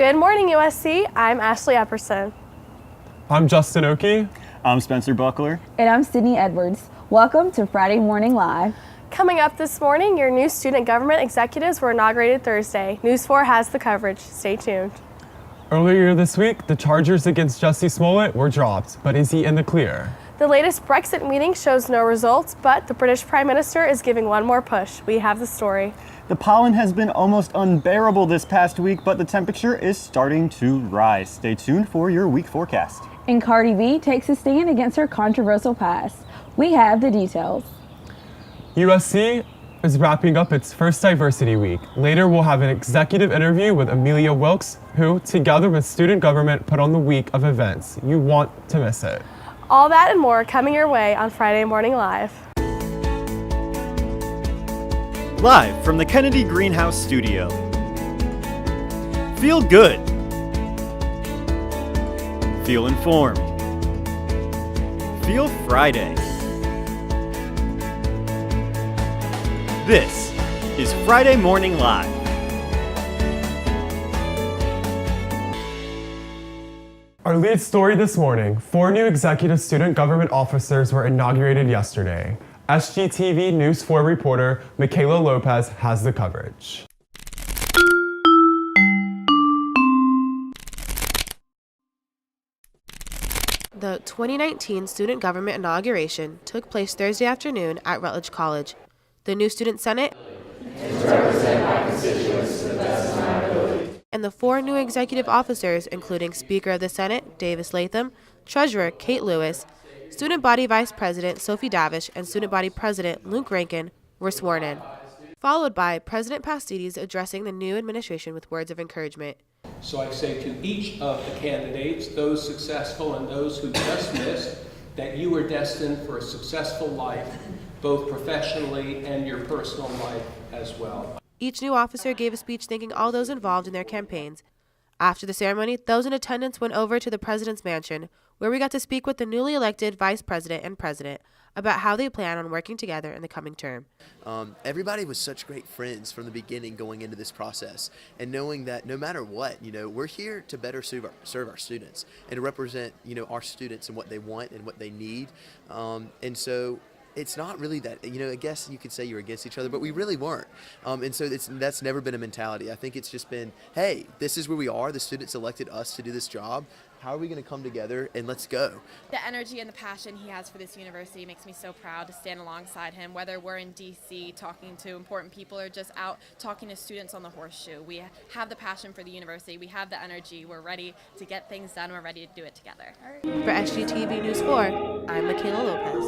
Good morning, USC. I'm Ashley Epperson. I'm Justin Oakey. I'm Spencer Buckler. And I'm Sydney Edwards. Welcome to Friday Morning Live. Coming up this morning, your new student government executives were inaugurated Thursday. News 4 has the coverage. Stay tuned. Earlier this week, the charges against Jussie Smollett were dropped, but is he in the clear? The latest Brexit meeting shows no results, but the British Prime Minister is giving one more push. We have the story. The pollen has been almost unbearable this past week, but the temperature is starting to rise. Stay tuned for your week forecast. And Cardi B takes a stand against her controversial past. We have the details. USC is wrapping up its first diversity week. Later, we'll have an executive interview with Amelia Wilkes, who, together with student government, put on the week of events. You want to miss it. All that and more coming your way on Friday Morning Live. Live from the Kennedy Greenhouse Studio. Feel good. Feel informed. Feel Friday. This is Friday Morning Live. Our lead story this morning, 4 new executive student government officers were inaugurated yesterday. SGTV News 4 reporter Michaela Lopez has the coverage. The 2019 student government inauguration took place Thursday afternoon at Rutledge College. The new student senate and the 4 new executive officers, including Speaker of the Senate Davis Latham, Treasurer Kate Lewis, Student Body Vice President Sophie Davish, and Student Body President Luke Rankin, were sworn in, followed by President Pastides addressing the new administration with words of encouragement. So I say to each of the candidates, those successful and those who just missed, that you are destined for a successful life, both professionally and your personal life as well. Each new officer gave a speech thanking all those involved in their campaigns. After the ceremony, those in attendance went over to the President's Mansion, where we got to speak with the newly elected Vice President and President about how they plan on working together in the coming term. Everybody was such great friends from the beginning going into this process, and knowing that no matter what, we're here to better serve our students and to represent, our students and what they want and what they need. And so it's not really that, I guess you could say you're against each other, but we really weren't. And so that's never been a mentality. I think it's just been, hey, this is where we are. The students elected us to do this job. How are we going to come together and let's go? The energy and the passion he has for this university makes me so proud to stand alongside him, whether we're in DC talking to important people or just out talking to students on the horseshoe. We have the passion for the university. We have the energy. We're ready to get things done. We're ready to do it together. For SGTV News 4, I'm Michaela Lopez.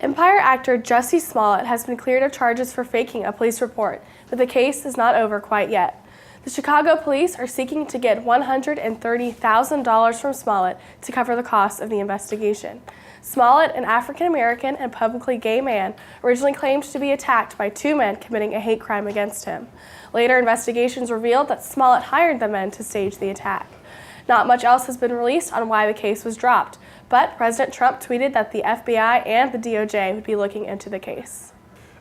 Empire actor Jussie Smollett has been cleared of charges for faking a police report, but the case is not over quite yet. The Chicago police are seeking to get $130,000 from Smollett to cover the costs of the investigation. Smollett, an African-American and publicly gay man, originally claimed to be attacked by 2 men committing a hate crime against him. Later investigations revealed that Smollett hired the men to stage the attack. Not much else has been released on why the case was dropped, but President Trump tweeted that the FBI and the DOJ would be looking into the case.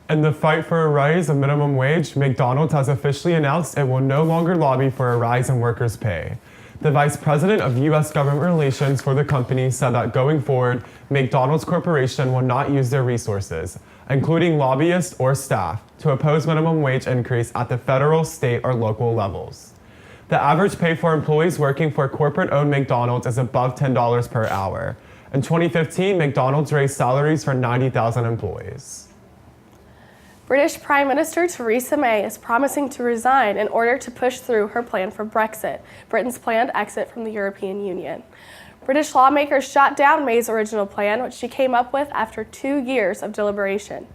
In the fight for a rise of minimum wage, McDonald's has officially announced it will no longer lobby for a rise in workers' pay. The Vice President of U.S. Government Relations for the company said that going forward, McDonald's Corporation will not use their resources, including lobbyists or staff, to oppose minimum wage increase at the federal, state, or local levels. The average pay for employees working for corporate-owned McDonald's is above $10 per hour. In 2015, McDonald's raised salaries for 90,000 employees. British Prime Minister Theresa May is promising to resign in order to push through her plan for Brexit, Britain's planned exit from the European Union. British lawmakers shot down May's original plan, which she came up with after 2 years of deliberation.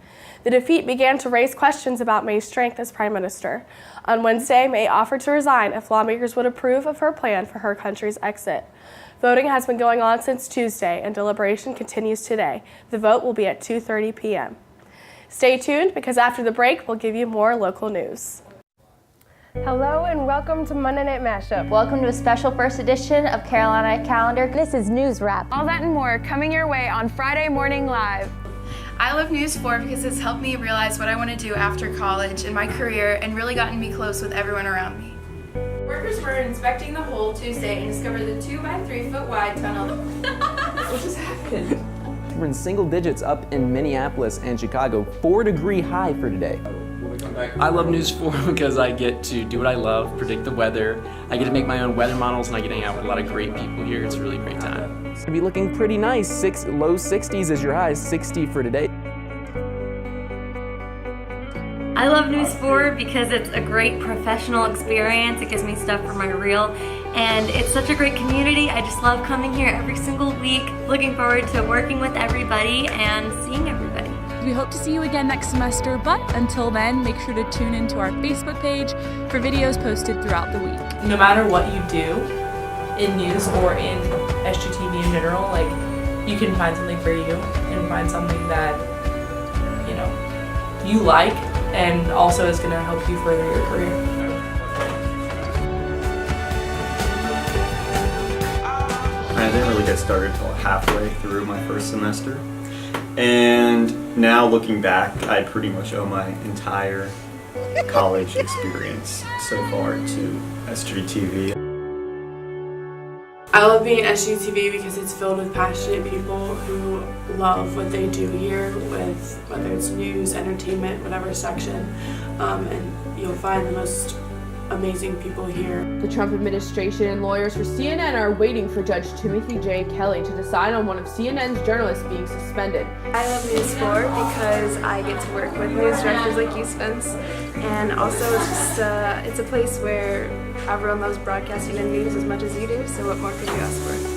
The defeat began to raise questions about May's strength as Prime Minister. On Wednesday, May offered to resign if lawmakers would approve of her plan for her country's exit. Voting has been going on since Tuesday, and deliberation continues today. The vote will be at 2:30 p.m. Stay tuned, because after the break, we'll give you more local news. Hello and welcome to Monday Night Mashup. Welcome to a special first edition of Carolina Calendar. This is News Wrap. All that and more coming your way on Friday Morning Live. I love News 4 because it's helped me realize what I want to do after college and my career and really gotten me close with everyone around me. Workers were inspecting the hole Tuesday and discovered the 2 by 3 foot wide tunnel. What just happened? We're in single digits up in Minneapolis and Chicago, 4-degree high for today. I love News 4 because I get to do what I love, predict the weather. I get to make my own weather models and I get to hang out with a lot of great people here. It's a really great time. It's gonna be looking pretty nice. Low 60s is your high, 60 for today. I love News 4 because it's a great professional experience. It gives me stuff for my reel, and it's such a great community. I just love coming here every single week. Looking forward to working with everybody and seeing everybody. We hope to see you again next semester, but until then, make sure to tune into our Facebook page for videos posted throughout the week. No matter what you do in news or in SGTV in general, like, you can find something for you and find something that, you know, you like and also is going to help you further your career. I didn't really get started until halfway through my first semester. And now looking back, I pretty much owe my entire college experience so far to SGTV. I love being at SGTV because it's filled with passionate people who love what they do here, with whether it's news, entertainment, whatever section, and you'll find the most amazing people here. The Trump administration and lawyers for CNN are waiting for Judge Timothy J. Kelly to decide on one of CNN's journalists being suspended. I love News 4 because I get to work with news directors like you, Spence, and also it's just it's a place where everyone loves broadcasting and news as much as you do, so what more could you ask for?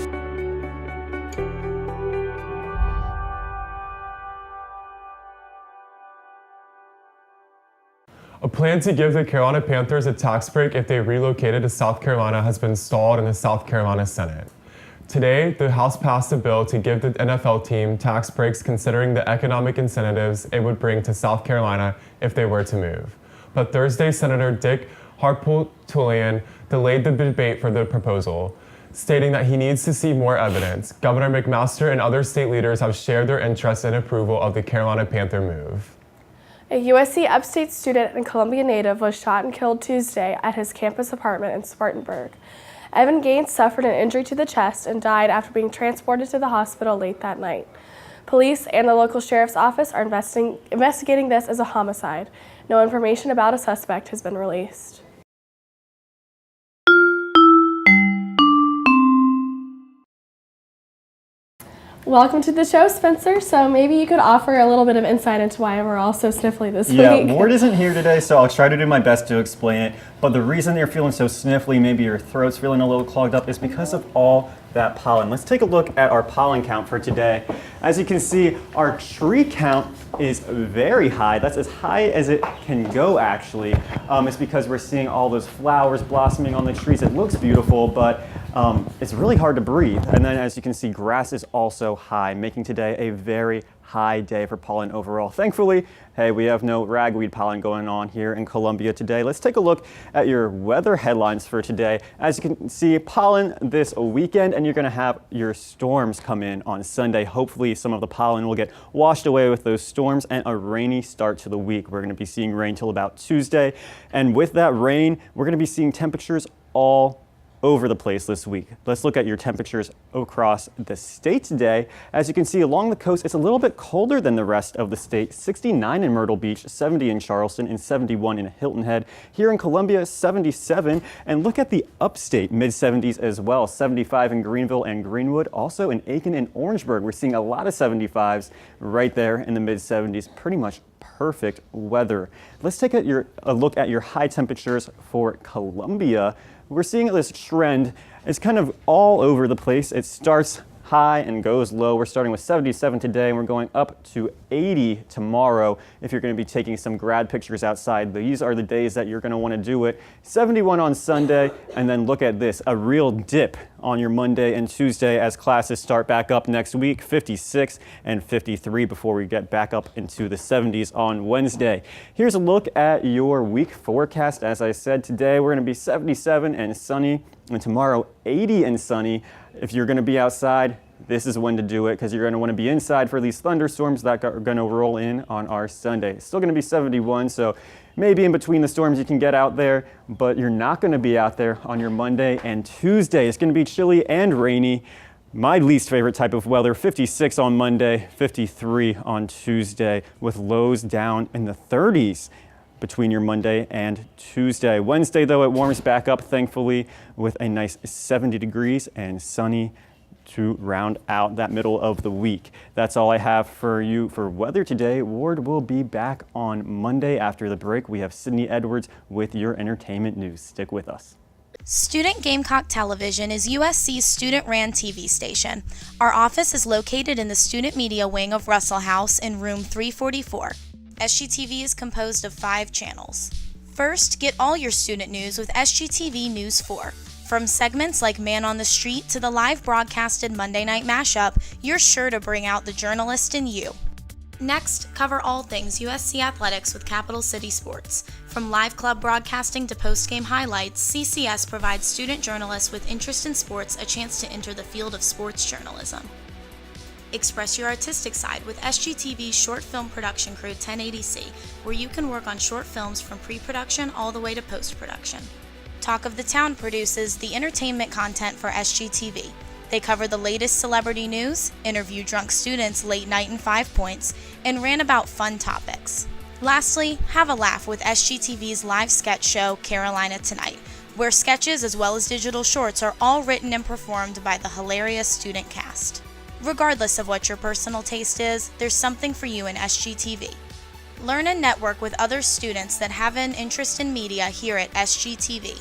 A plan to give the Carolina Panthers a tax break if they relocated to South Carolina has been stalled in the South Carolina Senate. Today, the House passed a bill to give the NFL team tax breaks considering the economic incentives it would bring to South Carolina if they were to move. But Thursday, Senator Dick Harpootlian delayed the debate for the proposal, stating that he needs to see more evidence. Governor McMaster and other state leaders have shared their interest in approval of the Carolina Panther move. A USC upstate student and Columbia native was shot and killed Tuesday at his campus apartment in Spartanburg. Evan Gaines suffered an injury to the chest and died after being transported to the hospital late that night. Police and the local sheriff's office are investigating this as a homicide. No information about a suspect has been released. Welcome to the show, Spencer. So maybe you could offer a little bit of insight into why we're all so sniffly this week. Yeah, Ward isn't here today, so I'll try to do my best to explain it. But the reason you're feeling so sniffly, maybe your throat's feeling a little clogged up, is because of all that pollen. Let's take a look at our pollen count for today. As you can see, our tree count is very high. That's as high as it can go, actually. It's because we're seeing all those flowers blossoming on the trees. It looks beautiful, but it's really hard to breathe. And then as you can see, grass is also high, making today a very high day for pollen overall. Thankfully, hey, we have no ragweed pollen going on here in Columbia today. Let's take a look at your weather headlines for today. As you can see, pollen this weekend, and you're going to have your storms come in on Sunday. Hopefully, some of the pollen will get washed away with those storms and a rainy start to the week. We're going to be seeing rain till about Tuesday. And with that rain, we're going to be seeing temperatures all over the place this week. Let's look at your temperatures across the state today. As you can see along the coast, it's a little bit colder than the rest of the state. 69 in Myrtle Beach, 70 in Charleston, and 71 in Hilton Head. Here in Columbia, 77. And look at the upstate, mid-70s as well. 75 in Greenville and Greenwood. Also in Aiken and Orangeburg, we're seeing a lot of 75s right there in the mid-70s. Pretty much perfect weather. Let's take a look at your high temperatures for Columbia. We're seeing this trend. It's kind of all over the place. It starts high and goes low. We're starting with 77 today, and we're going up to 80 tomorrow if you're going to be taking some grad pictures outside. These are the days that you're going to want to do it. 71 on Sunday, and then look at this, a real dip on your Monday and Tuesday as classes start back up next week, 56 and 53 before we get back up into the 70s on Wednesday. Here's a look at your week forecast. As I said, today we're going to be 77 and sunny, and tomorrow 80 and sunny. If you're going to be outside, this is when to do it because you're going to want to be inside for these thunderstorms that are going to roll in on our Sunday. It's still going to be 71, so maybe in between the storms you can get out there, but you're not going to be out there on your Monday and Tuesday. It's going to be chilly and rainy. My least favorite type of weather, 56 on Monday, 53 on Tuesday, with lows down in the 30s between your Monday and Tuesday. Wednesday, though, it warms back up, thankfully, with a nice 70 degrees and sunny to round out that middle of the week. That's all I have for you for weather today. Ward will be back on Monday after the break. We have Sydney Edwards with your entertainment news. Stick with us. Student Gamecock Television is USC's student-ran TV station. Our office is located in the Student Media Wing of Russell House in room 344. SGTV is composed of 5 channels. First, get all your student news with SGTV News 4. From segments like Man on the Street to the live broadcasted Monday Night Mashup, you're sure to bring out the journalist in you. Next, cover all things USC athletics with Capital City Sports. From live club broadcasting to post-game highlights, CCS provides student journalists with interest in sports a chance to enter the field of sports journalism. Express your artistic side with SGTV's short film production crew 1080C, where you can work on short films from pre-production all the way to post-production. Talk of the Town produces the entertainment content for SGTV. They cover the latest celebrity news, interview drunk students late night in 5 Points, and rant about fun topics. Lastly, have a laugh with SGTV's live sketch show, Carolina Tonight, where sketches as well as digital shorts are all written and performed by the hilarious student cast. Regardless of what your personal taste is, there's something for you in SGTV. Learn and network with other students that have an interest in media here at SGTV.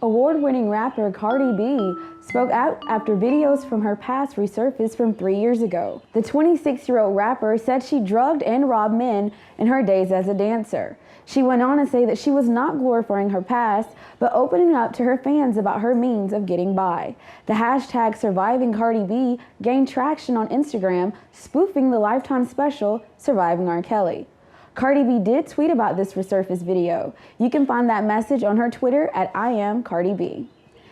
Award-winning rapper Cardi B spoke out after videos from her past resurfaced from 3 years ago. The 26-year-old rapper said she drugged and robbed men in her days as a dancer. She went on to say that she was not glorifying her past, but opening up to her fans about her means of getting by. The hashtag Surviving Cardi B gained traction on Instagram, spoofing the Lifetime special Surviving R. Kelly. Cardi B did tweet about this resurfaced video. You can find that message on her Twitter at @IamCardiB.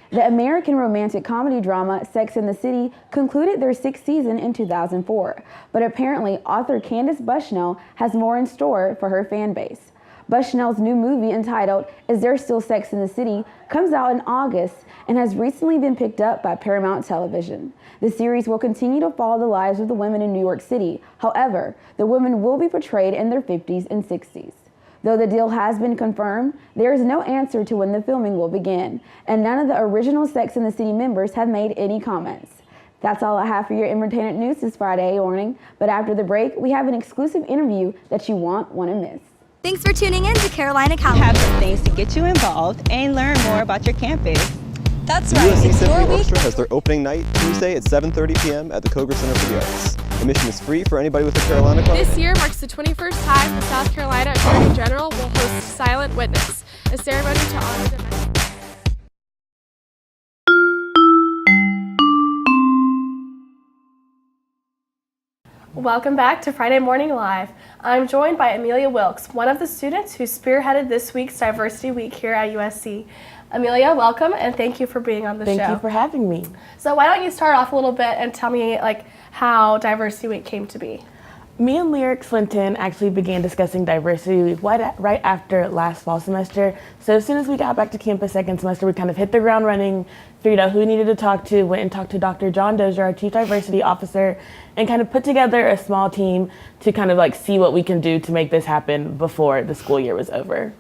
The American romantic comedy drama Sex and the City concluded their 6th season in 2004, but apparently author Candace Bushnell has more in store for her fan base. Bushnell's new movie entitled Is There Still Sex in the City comes out in August and has recently been picked up by Paramount Television. The series will continue to follow the lives of the women in New York City. However, the women will be portrayed in their 50s and 60s. Though the deal has been confirmed, there is no answer to when the filming will begin, and none of the original Sex and the City members have made any comments. That's all I have for your entertainment news this Friday morning, but after the break, we have an exclusive interview that you won't want to miss. Thanks for tuning in to Carolina College. We have some things to get you involved and learn more about your campus. That's The right. USC It's your Symphony week. Orchestra has their opening night Tuesday at 7:30 p.m. at the Koger Center for the Arts. Admission is free for anybody with a Carolina card. This year marks the 21st time the South Carolina Attorney General will host Silent Witness, a ceremony to honor the Welcome back to Friday Morning Live. I'm joined by Amelia Wilkes, one of the students who spearheaded this week's Diversity Week here at USC. Amelia, welcome, and thank you for being on the show. Thank you for having me. So why don't you start off a little bit and tell me how Diversity Week came to be? Me and Lyric Flinton actually began discussing Diversity Week right after last fall semester. So as soon as we got back to campus second semester, we kind of hit the ground running, figured out who we needed to talk to, went and talked to Dr. John Dozier, our Chief Diversity Officer, and kind of put together a small team to kind of see what we can do to make this happen before the school year was over.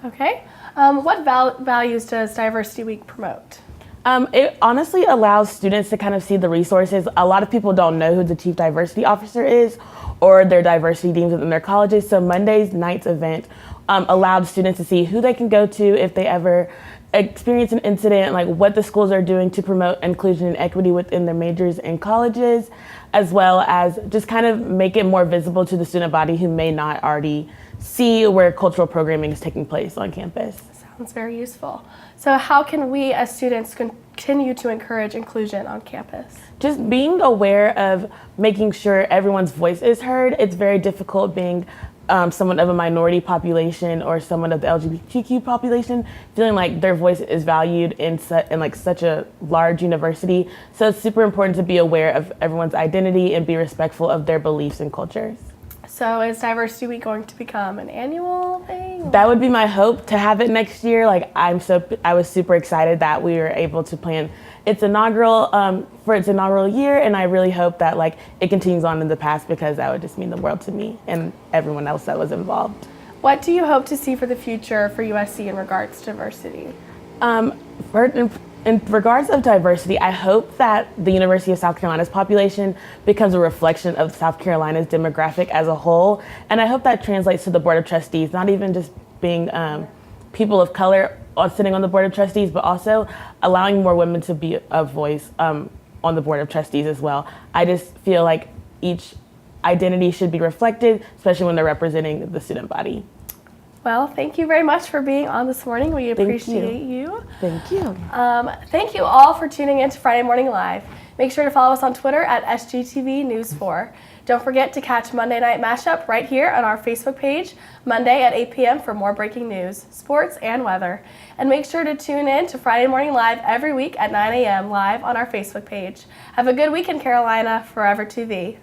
Okay. What values does Diversity Week promote? It honestly allows students to kind of see the resources. A lot of people don't know who the Chief Diversity Officer is or their diversity teams within their colleges. So Monday's night's event allowed students to see who they can go to if they ever experience an incident, like what the schools are doing to promote inclusion and equity within their majors and colleges, as well as just kind of make it more visible to the student body who may not already see where cultural programming is taking place on campus. Sounds very useful. So how can we as students continue to encourage inclusion on campus? Just being aware of making sure everyone's voice is heard. It's very difficult being someone of a minority population or someone of the LGBTQ population, feeling like their voice is valued in like such a large university. So it's super important to be aware of everyone's identity and be respectful of their beliefs and cultures. So is Diversity Week going to become an annual thing? That would be my hope, to have it next year. Like I was super excited that we were able to plan its inaugural year, and I really hope that like it continues on in the past, because that would just mean the world to me and everyone else that was involved. What do you hope to see for the future for USC in regards to diversity? In regards of diversity, I hope that the University of South Carolina's population becomes a reflection of South Carolina's demographic as a whole. And I hope that translates to the Board of Trustees, not even just being people of color sitting on the Board of Trustees, but also allowing more women to be a voice on the Board of Trustees as well. I just feel like each identity should be reflected, especially when they're representing the student body. Well, thank you very much for being on this morning. We appreciate you. Thank you. Thank you all for tuning in to Friday Morning Live. Make sure to follow us on Twitter at SGTV News 4. Don't forget to catch Monday Night Mashup right here on our Facebook page, Monday at 8 p.m. for more breaking news, sports, and weather. And make sure to tune in to Friday Morning Live every week at 9 a.m. live on our Facebook page. Have a good weekend, Carolina. Forever to thee.